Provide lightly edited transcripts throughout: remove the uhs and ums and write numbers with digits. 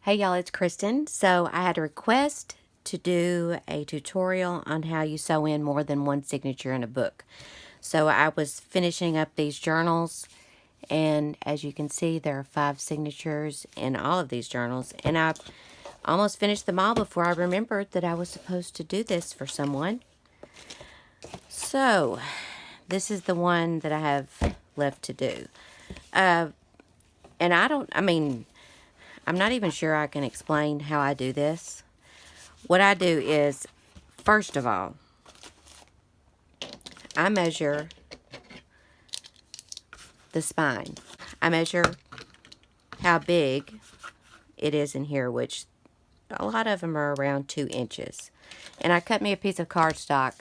Hey y'all, it's Kristen. So I had a request to do a tutorial on how you sew in more than one signature in a book. So I was finishing up these journals, and as you can see, there are 5 signatures in all of these journals, and I almost finished them all before I remembered that I was supposed to do this for someone. So this is the one that I have left to do. And I'm not even sure I can explain how I do this. What I do is, first of all, I measure the spine. I measure how big it is in here, which a lot of them are around 2 inches. And I cut me a piece of cardstock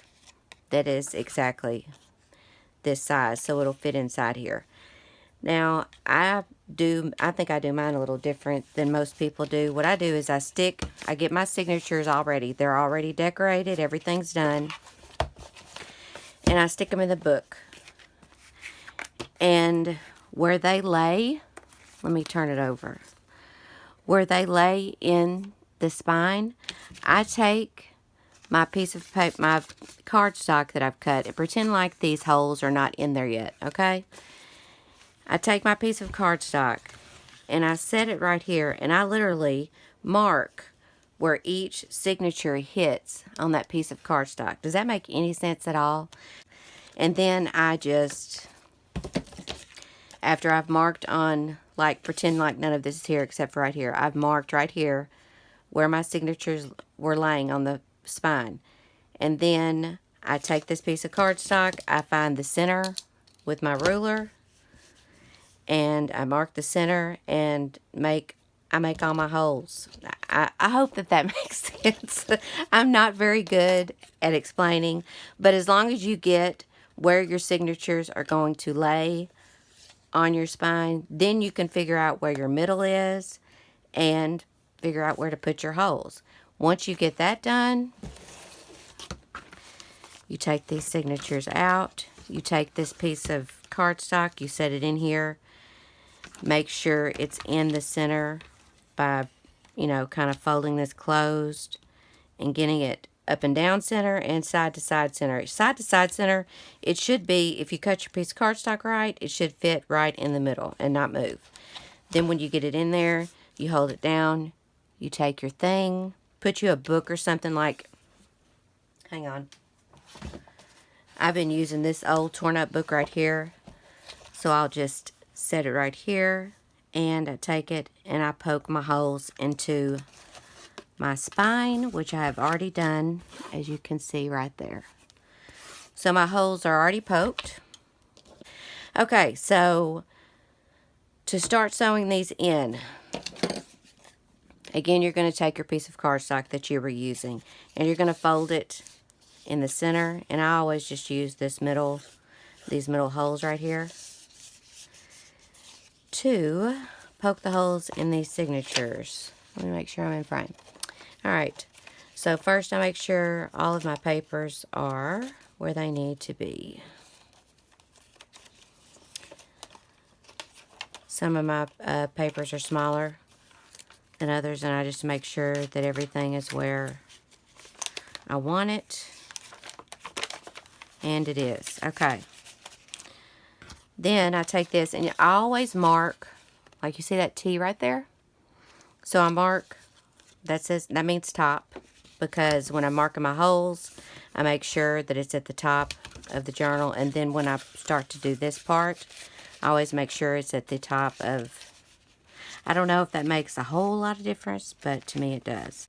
that is exactly this size, so it'll fit inside here. Now, I think I do mine a little different than most people do. What I do is I get my signatures already. They're already decorated, everything's done. And I stick them in the book. And where they lay, let me turn it over. Where they lay in the spine, I take my piece of paper, my cardstock that I've cut, and pretend like these holes are not in there yet, okay? I take my piece of cardstock and I set it right here, and I literally mark where each signature hits on that piece of cardstock. Does that make any sense at all? And then I just, after I've marked on, like, pretend like none of this is here except for right here. I've marked right here where my signatures were laying on the spine. And then I take this piece of cardstock, I find the center with my ruler, and I mark the center and I make all my holes. I hope that makes sense. I'm not very good at explaining, but as long as you get where your signatures are going to lay on your spine, then you can figure out where your middle is and figure out where to put your holes. Once you get that done, you take these signatures out. You take this piece of cardstock, you set it in here. Make sure it's in the center by, kind of folding this closed and getting it up and down center and side to side center. Side to side center, it should be, if you cut your piece of cardstock right, it should fit right in the middle and not move. Then when you get it in there, you hold it down, you take your thing, put you a book or something like, hang on. I've been using this old torn up book right here, so I'll just set it right here, and I take it and I poke my holes into my spine, which I have already done, as you can see right there. So my holes are already poked. Okay, so to start sewing these in, again, you're going to take your piece of cardstock that you were using, and you're going to fold it in the center, and I always just use these middle holes right here to poke the holes in these signatures. Let me make sure I'm in frame. Alright, so first I make sure all of my papers are where they need to be. Some of my papers are smaller than others, and I just make sure that everything is where I want it. And it is. Okay. Then I take this, and I always mark, like you see that T right there? So I mark, that means top, because when I'm marking my holes, I make sure that it's at the top of the journal, and then when I start to do this part, I always make sure it's at the top of, I don't know if that makes a whole lot of difference, but to me it does.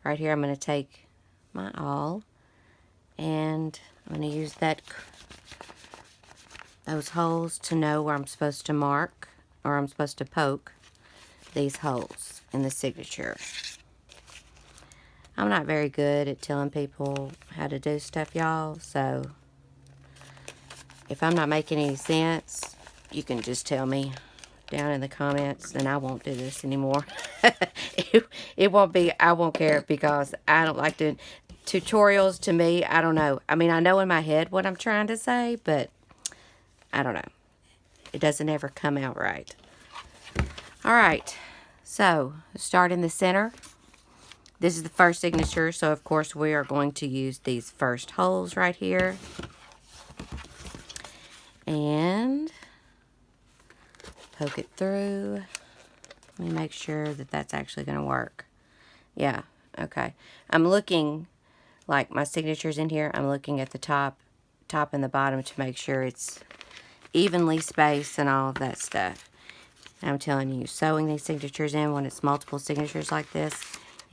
Right here I'm going to take my awl, and I'm going to use those holes to know where I'm supposed to mark, or I'm supposed to poke these holes in the signature. I'm not very good at telling people how to do stuff, y'all, so if I'm not making any sense, you can just tell me down in the comments, and I won't do this anymore. It won't be, I won't care, because I don't like doing tutorials. To me, I don't know. I mean, I know in my head what I'm trying to say, but I don't know. It doesn't ever come out right. Alright, So, start in the center. This is the first signature, so of course we are going to use these first holes right here. And poke it through. Let me make sure that that's actually going to work. Yeah, okay. I'm looking, like my signature's in here, I'm looking at the top and the bottom to make sure it's evenly spaced and all of that stuff. I'm telling you, sewing these signatures in when it's multiple signatures like this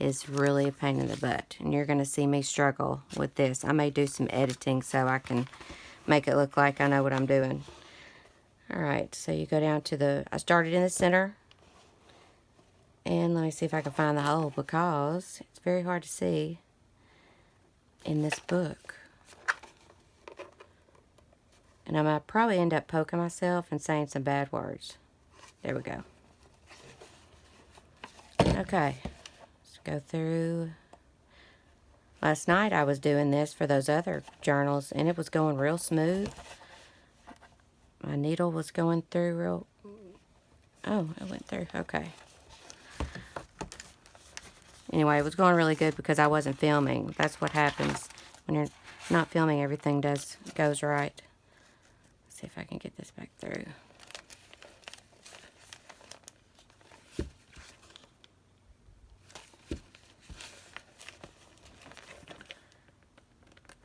is really a pain in the butt. And you're going to see me struggle with this. I may do some editing so I can make it look like I know what I'm doing. Alright, so you go down to I started in the center. And let me see if I can find the hole, because it's very hard to see in this book. And I might probably end up poking myself and saying some bad words. There we go. Okay, let's go through. Last night I was doing this for those other journals, and it was going real smooth. My needle was going through real... Oh, it went through. Okay. Anyway, it was going really good because I wasn't filming. That's what happens when you're not filming. Everything goes right. Let's see if I can get this back through.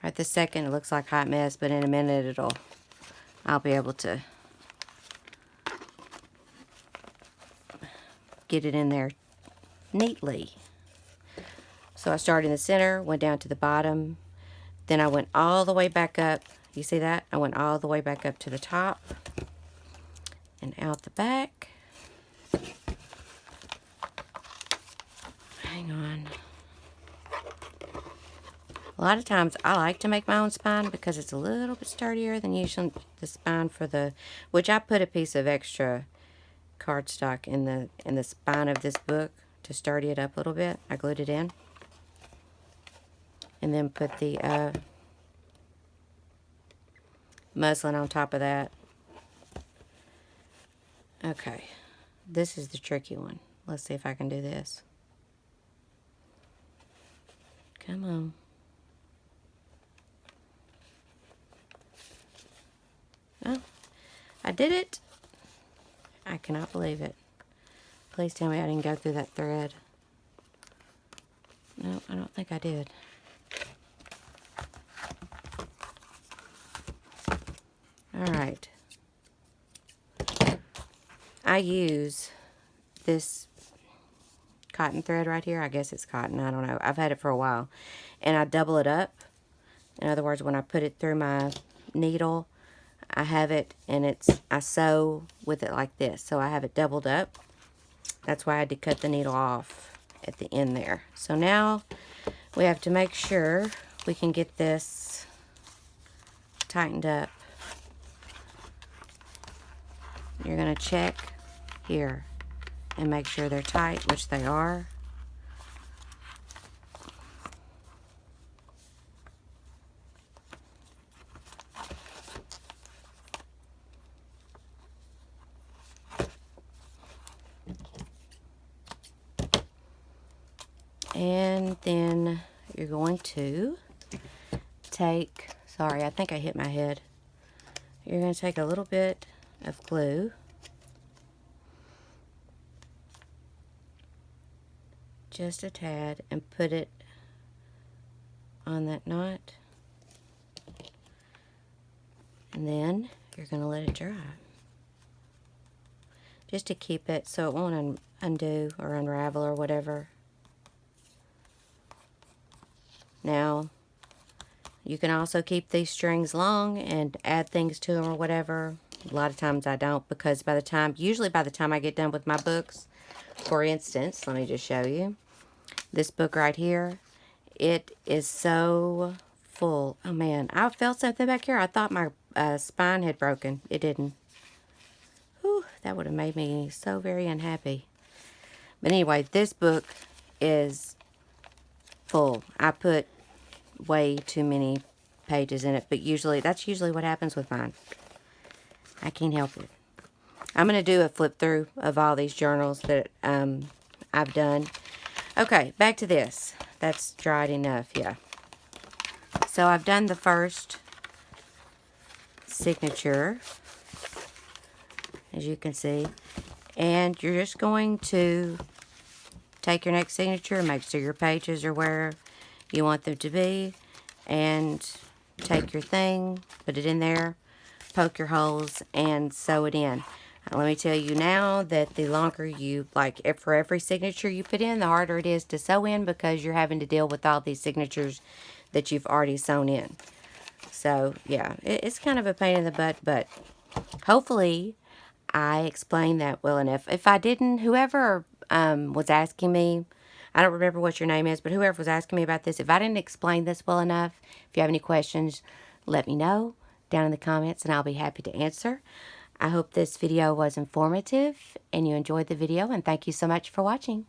Right this second it looks like a hot mess, but in a minute I'll be able to get it in there neatly. So I started in the center, went down to the bottom, then I went all the way back up. You see that? I went all the way back up to the top and out the back. Hang on. A lot of times I like to make my own spine because it's a little bit sturdier than usually the spine for which I put a piece of extra cardstock in the spine of this book to sturdy it up a little bit. I glued it in. And then put the muslin on top of that. Okay, this is the tricky one. Let's see if I can do this. Come on. Oh, I did it. I cannot believe it. Please tell me I didn't go through that thread. No, I don't think I did. Alright. I use this cotton thread right here. I guess it's cotton. I don't know. I've had it for a while. And I double it up. In other words, when I put it through my needle, I have it and I sew with it like this. So I have it doubled up. That's why I had to cut the needle off at the end there. So now we have to make sure we can get this tightened up. You're going to check here and make sure they're tight, which they are. And then you're going to take, sorry, I think I hit my head. You're going to take a little bit of glue, just a tad, and put it on that knot. And then you're going to let it dry. Just to keep it so it won't undo or unravel or whatever. Now, you can also keep these strings long and add things to them or whatever. A lot of times I don't, because usually by the time I get done with my books, for instance, let me just show you. This book right here, it is so full. Oh man, I felt something back here. I thought my spine had broken. It didn't. Whew, that would have made me so very unhappy. But anyway, this book is full. I put way too many pages in it, but that's usually what happens with mine. I can't help it. I'm going to do a flip through of all these journals that I've done. Okay, back to this. That's dried enough, yeah. So I've done the first signature, as you can see. And you're just going to take your next signature, make sure your pages are where you want them to be, and take your thing, put it in there, poke your holes, and sew it in. Let me tell you now that the longer you, like for every signature you put in, the harder it is to sew in, because you're having to deal with all these signatures that you've already sewn in. So yeah, it's kind of a pain in the butt, but hopefully I explained that well enough. If I didn't, whoever was asking me, I don't remember what your name is, but whoever was asking me about this, if I didn't explain this well enough, if you have any questions, let me know down in the comments and I'll be happy to answer. I hope this video was informative and you enjoyed the video, and thank you so much for watching.